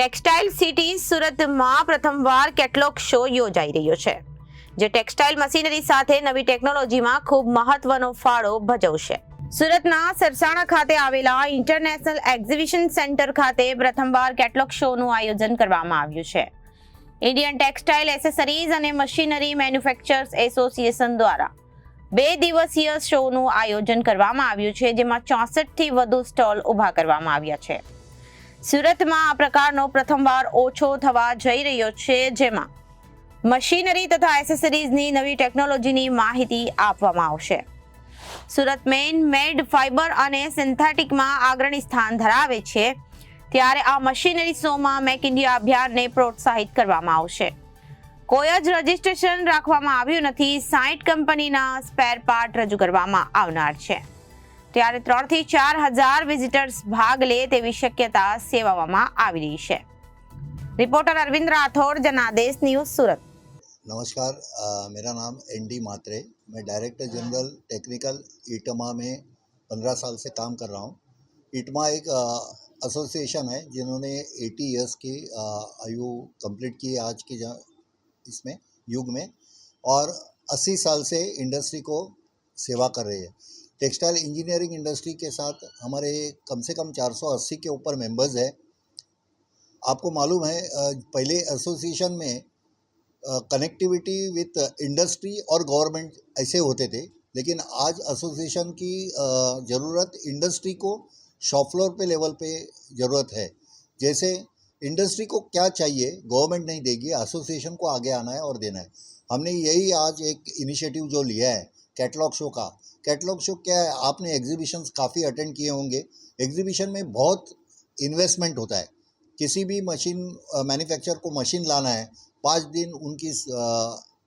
Textile city સુરતમાં પ્રથમવાર catalogue show યોજાઈ રહ્યો છે, જે ટેક્સટાઇલ મશીનરી સાથે નવી ટેકનોલોજીમાં ખૂબ મહત્વનો ફાળો ભજવશે. સુરતના સરસાણા ખાતે આવેલા ઇન્ટરનેશનલ એક્ઝિબિશન સેન્ટર ખાતે પ્રથમવાર કેટલોગ શોનું આયોજન કરવામાં આવ્યું છે. ઇન્ડિયન ટેક્સટાઇલ એસેસરીઝ અને મશીનરી મેન્યુફેક્ચરર્સ એસોસિએશન દ્વારા 2 દિવસીય શોનું આયોજન કરવામાં આવ્યું છે, જેમાં 64 થી વધુ સ્ટોલ ઊભા કરવામાં આવ્યા છે. સુરતમાં આ પ્રકારનો પ્રથમવાર ઓછો થવા જઈ રહ્યો છે, જેમાં મશીનરી તથા એસેસરીઝની નવી ટેકનોલોજીની માહિતી આપવામાં આવશે. સુરત મેન મેડ ફાઇબર અને સિન્થેટિકમાં અગ્રણી સ્થાન ધરાવે છે, ત્યારે આ મશીનરી શોમાં મેક ઇન્ડિયા અભિયાનને પ્રોત્સાહિત કરવામાં આવશે. કોઈ જ રજિસ્ટ્રેશન રાખવામાં આવ્યું નથી. 60 કંપનીના સ્પેર પાર્ટ રજૂ કરવામાં આવનાર છે, ત્યારે 3 થી 4 હજાર વિઝિટર્સ ભાગ લે તેવી શક્યતા સેવવામાં આવી રહી છે. रिपोर्टर अरविंद राठौर, जनादेश न्यूज, सूरत। नमस्कार, मेरा नाम एनडी मात्रे, मैं डायरेक्टर जनरल टेक्निकल ईटमा में 15 साल से काम कर रहा हूँ। ईटमा एक एसोसिएशन है जिन्होंने 80 ईयर्स की आयु कंप्लीट की आज की इसमें युग में, और 80 साल से इंडस्ट्री को सेवा कर रही है। टेक्सटाइल इंजीनियरिंग इंडस्ट्री के साथ हमारे कम से कम 480 के ऊपर मेंबर्स है। आपको मालूम है, पहले एसोसिएशन में कनेक्टिविटी विथ इंडस्ट्री और गवर्नमेंट ऐसे होते थे, लेकिन आज एसोसिएशन की ज़रूरत इंडस्ट्री को शॉप फ्लोर पे लेवल पे ज़रूरत है। जैसे इंडस्ट्री को क्या चाहिए गवर्नमेंट नहीं देगी, एसोसिएशन को आगे आना है और देना है। हमने यही आज एक इनिशिएटिव जो लिया है कैटलॉग शो का। कैटलॉग शो क्या है, आपने एग्जीबिशंस काफ़ी अटेंड किए होंगे। एग्जीबिशन में बहुत इन्वेस्टमेंट होता है। किसी भी मशीन मैन्युफैक्चर को मशीन लाना है, 5 दिन उनकी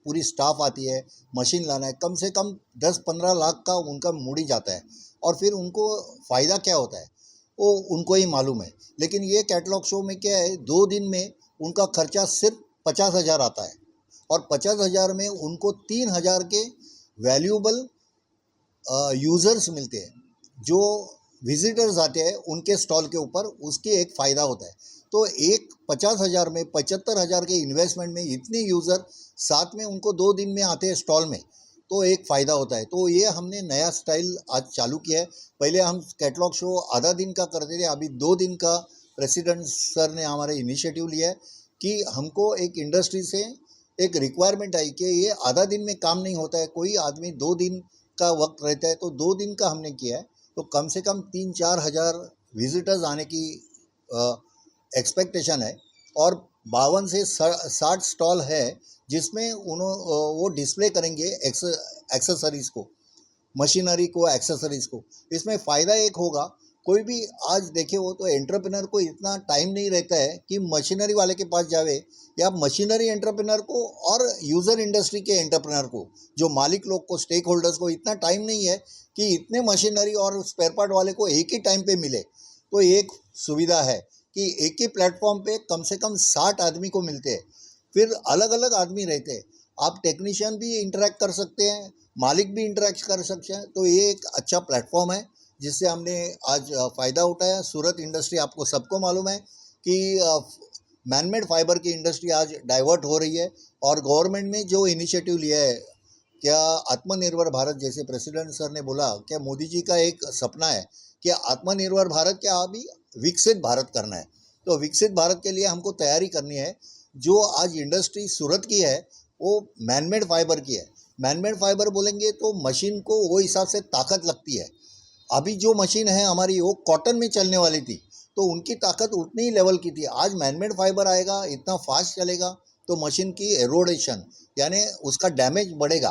पूरी स्टाफ आती है, मशीन लाना है, कम से कम 10-15 लाख का उनका मूड़ी जाता है, और फिर उनको फ़ायदा क्या होता है वो उनको ही मालूम है। लेकिन ये कैटलॉग शो में क्या है, 2 दिन में उनका खर्चा सिर्फ 50,000 आता है, और 50,000 में उनको 3,000 के वैल्यूएबल यूज़र्स मिलते हैं जो विजिटर्स आते हैं उनके स्टॉल के ऊपर, उसकी एक फ़ायदा होता है। तो एक 50,000 में 75,000 के इन्वेस्टमेंट में इतने यूज़र साथ में उनको 2 दिन में आते हैं स्टॉल में, तो एक फ़ायदा होता है। तो ये हमने नया स्टाइल आज चालू किया है। पहले हम कैटलॉग शो आधा दिन का करते थे, अभी 2 दिन का प्रेसिडेंट सर ने हमारे इनिशिएटिव लिया है कि हमको एक इंडस्ट्री से एक रिक्वायरमेंट आई कि ये आधा दिन में काम नहीं होता है, कोई आदमी 2 दिन का वक्त रहता है, तो 2 दिन का हमने किया है। तो कम से कम 3-4 हज़ार विजिटर्स आने की एक्सपेक्टेशन है, और 52 से 60 स्टॉल है जिसमें वो डिस्प्ले करेंगे एक्सेसरीज़ को, मशीनरी को, एक्सेसरीज़ को। इसमें फ़ायदा एक होगा, कोई भी आज देखे हो तो एंटरप्रेन्योर को इतना टाइम नहीं रहता है कि मशीनरी वाले के पास जावे, या मशीनरी एंटरप्रेन्योर को और यूज़र इंडस्ट्री के एंटरप्रेन्योर को, जो मालिक लोग को, स्टेक होल्डर्स को इतना टाइम नहीं है कि इतने मशीनरी और स्पेयर पार्ट वाले को एक ही टाइम पे मिले। तो एक सुविधा है कि एक ही प्लेटफॉर्म पे कम से कम 60 आदमी को मिलते हैं, फिर अलग अलग आदमी रहते हैं। आप टेक्नीशियन भी इंटरेक्ट कर सकते हैं, मालिक भी इंटरेक्ट कर सकते हैं। तो ये एक अच्छा प्लेटफॉर्म है जिससे हमने आज फ़ायदा उठाया। सूरत इंडस्ट्री, आपको सबको मालूम है कि मैनमेड फाइबर की इंडस्ट्री आज डाइवर्ट हो रही है, और गवर्नमेंट ने जो इनिशिएटिव लिया है, क्या आत्मनिर्भर भारत, जैसे प्रेसिडेंट सर ने बोला, क्या मोदी जी का एक सपना है कि आत्मनिर्भर भारत क्या अभी विकसित भारत करना है। तो विकसित भारत के लिए हमको तैयारी करनी है। जो आज इंडस्ट्री सूरत की है वो मैनमेड फाइबर की है। मैनमेड फाइबर बोलेंगे तो मशीन को वो हिसाब से ताकत लगती है। अभी जो मशीन है हमारी वो कॉटन में चलने वाली थी, तो उनकी ताकत उतनी ही लेवल की थी। आज मैनमेड फाइबर आएगा, इतना फास्ट चलेगा, तो मशीन की एरोडेशन यानी उसका डैमेज बढ़ेगा।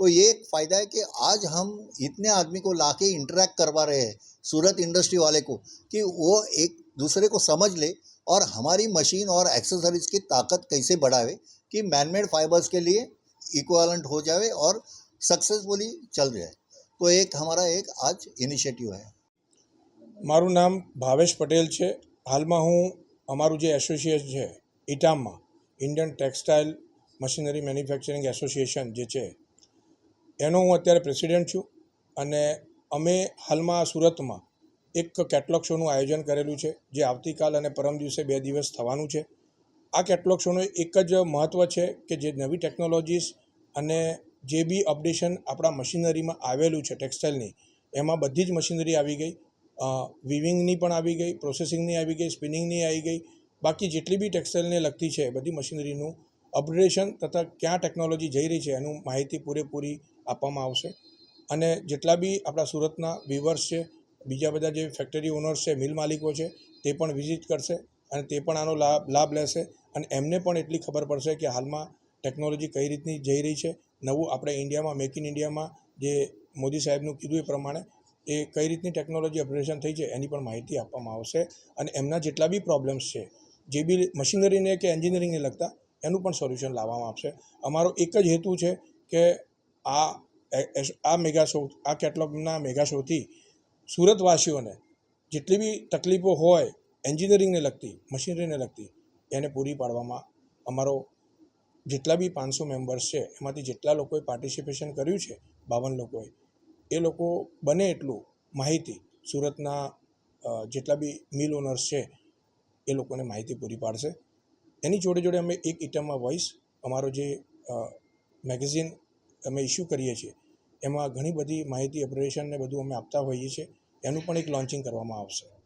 तो ये एक फ़ायदा है कि आज हम इतने आदमी को लाके इंटरेक्ट करवा रहे हैं, सूरत इंडस्ट्री वाले को, कि वो एक दूसरे को समझ ले और हमारी मशीन और एक्सेसरीज़ की ताकत कैसे बढ़ावे कि मैनमेड फाइबर्स के लिए इक्विवेलेंट हो जाए और सक्सेसफुली चल जाए। तो एक हमारा एक आज इनिशिएटिव है। મારું નામ ભાવેશ પટેલ છે। હાલમાં હું અમારું જે એસોસિએશન છે ઇટામમાં, Indian textile machinery manufacturing association જે છે એનો હું અત્યારે પ્રેસિડેન્ટ છું, અને અમે હાલમાં સુરતમાં એક કેટલોગ શોનું આયોજન કરેલું છે, જે આવતીકાલ અને પરમ દિવસે 2 દિવસ થવાનું છે. આ કેટલોગ શોનું એક જ મહત્ત્વ છે કે જે નવી ટેકનોલોજીસ અને જે બી અપડેશન આપણા મશીનરીમાં આવેલું છે ટેક્સટાઇલની, એમાં બધી જ મશીનરી આવી ગઈ. વિવિંગની પણ આવી ગઈ, પ્રોસેસિંગની આવી ગઈ, સ્પિનિંગની આવી ગઈ. બાકી જેટલી બી ટેક્સટાઇલને લગતી છે બધી મશીનરીનું અપગ્રેડેશન તથા ક્યાં ટેકનોલોજી જઈ રહી છે એનું માહિતી પૂરેપૂરી આપવામાં આવશે. અને જેટલા બી આપણા સુરતના વ્યુઅર્સ છે, બીજા બધા જે ફેક્ટરી ઓનર્સ છે, મિલ માલિકો છે, તે પણ વિઝિટ કરશે અને તે પણ આનો લાભ લેશે. અને એમને પણ એટલી ખબર પડશે કે હાલમાં ટેકનોલોજી કઈ રીતની જઈ રહી છે. નવું આપણે ઇન્ડિયામાં મેક ઇન ઇન્ડિયામાં જે મોદી સાહેબનું કીધું એ પ્રમાણે એ કઈ રીતની ટેકનોલોજી અપગ્રેડેશન થઈ છે એની પણ માહિતી આપવામાં આવશે. અને એમના જેટલા બી પ્રોબ્લેમ્સ છે, જે બી મશીનરીને કે એન્જિનિયરિંગને લગતા, એનું પણ સોલ્યુશન લાવવામાં આવશે. અમારો એક જ હેતુ છે કે આ મેગા શો, આ કેટલોગના મેગા શોથી સુરતવાસીઓને જેટલી બી તકલીફો હોય એન્જિનિયરિંગને લગતી, મશીનરીને લગતી, એને પૂરી પાડવામાં અમારો જેટલા બી 500 મેમ્બર્સ છે એમાંથી જેટલા લોકોએ પાર્ટિસિપેશન કર્યું છે, 52 લોકોએ, એ લોકો બને એટલું માહિતી સુરતના જેટલા બી મિલ ઓનર્સ છે એ લોકોને માહિતી પૂરી પાડશે. એની જોડે જોડે અમે એક ઇટમમાં વોઇસ, અમારો જે મેગેઝિન અમે ઇસ્યુ કરીએ છીએ, એમાં ઘણી બધી માહિતી અપડેશન ને બધું અમે આપતા હોઈએ છીએ. એનું પણ એક લોન્ચિંગ કરવામાં આવશે.